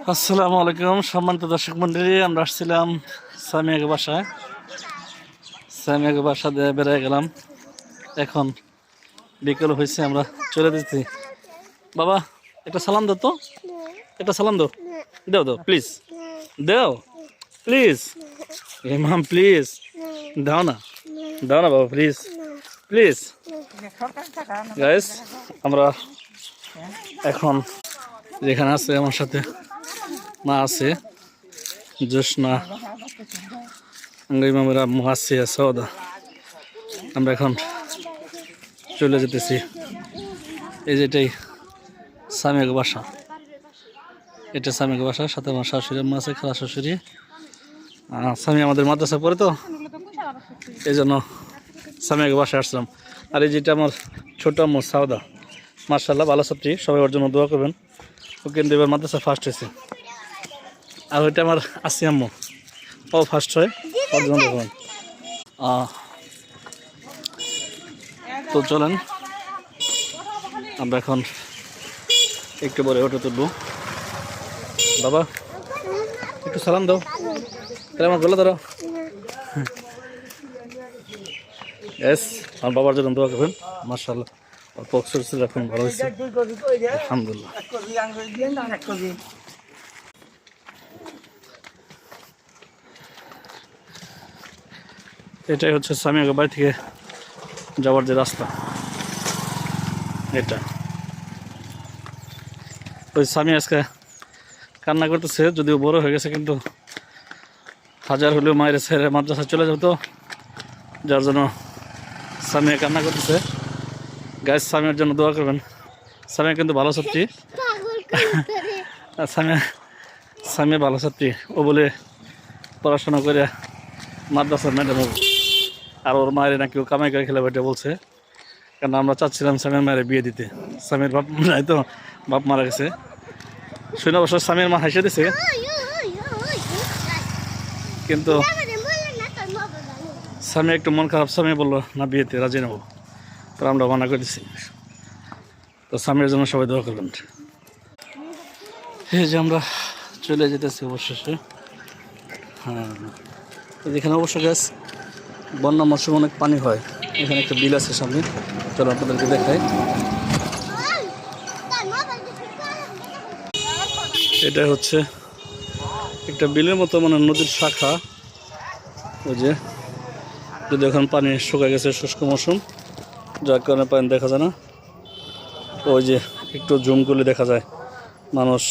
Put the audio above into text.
আসসালামু আলাইকুম সম্মানিত দর্শক মন্ডলী, আমরা আসছিলাম সামিয়াকে বাসায়। সামিয়াকে বাসা দিয়ে বেড়ে গেলাম। এখন বিকেল হয়েছে, আমরা চলে দিচ্ছি। বাবা একটা সালাম দাও তো, একটা সালাম দাও, দাও দাও প্লিজ, দাও প্লিজ, ইমাম প্লিজ, দাও না, দাও না বাবা প্লিজ প্লিজ। গাইস, আমরা এখন যেখানে আছে আমার সাথে মা আছে, জোসনা, ইমামের আম্মু আছে, সৌদা। আমরা এখন চলে যেতেছি। এই যেটাই সামিয়াকে বাসা, এটা সামিয়াকে বাসা। সাথে আমার শাশুড়ি আম্মা আছে, খালা শাশুড়ি। সামি আমাদের মাদ্রাসা পড়ে, তো এই জন্য সামিয়াকে বাসায় আসলাম। আর এই যেটা আমার ছোট আম্মু সাউদা, মার্শাল্লাহ ভালো ছাত্রী, সবাই ওর জন্য দোয়া করবেন। ও কিন্তু এবার মাদ্রাসা ফার্স্ট হয়েছে। আর ওইটা আমার আসি আম্মু, ও ফার্স্ট হয়, ওর জন্য দোয়া করবেন। তো চলেন আমরা এখন একটু পরে অটো তুলবো। বাবা একটু সালাম দাও, তাহলে আমার গলা ধরো। এস, আমার বাবার জন্য দোয়া করবেন। মাশাআল্লাহ, ওর পক্স এখন ভালো হয়েছে, আলহামদুলিল্লাহ। এটাই হচ্ছে সামিয়াকে বাড়ি থেকে যাওয়ার যে রাস্তা। এটা ওই স্বামী আজকে কান্না করতেছে, যদিও বড় হয়ে গেছে, কিন্তু হাজার হলেও মায়ের ছেড়ে মাদ্রাসা চলে যেত, যার জন্য স্বামী কান্না করতেছে। গাইস, স্বামীর জন্য দোয়া করবেন। স্বামী কিন্তু ভালো ছাত্রী, স্বামী ভালো ছাত্রী। ও বলে পড়াশোনা করে মাদ্রাসার ম্যাডাম হবে, আর ওর মায়ের নাকি ও কামাই করে খেলে এটা বলছে। কারণ আমরা চাচ্ছিলাম স্বামীর মায়ের বিয়ে দিতে। স্বামীর বাপ নাই তো, বাপ মারা গেছে। শুনে অবশ্য স্বামীর মা হাসে দিছে, কিন্তু স্বামী একটু মন খারাপ। স্বামী বললো না, বিয়েতে রাজি নেবো, তো আমরা মানা করে দিচ্ছি। তো স্বামীর জন্য সবাই দোয়া করবেন। এই যে আমরা চলে যেতেছি অবশেষে। হ্যাঁ, এখানে অবশ্য গ্যাস বন্যা মৌসুমে অনেক পানি হয়। এখানে একটা বিল আছে সামনে, চলো আপনাদেরকে দেখাই। এটা হচ্ছে একটা বিলের মতো, মানে নদীর শাখা। ওই যে যদি এখন পানি শুকিয়ে গেছে, শুষ্ক মৌসুম, যার কারণে পানি দেখা যায় না। ওই যে একটু জুম করলে দেখা যায় মানুষ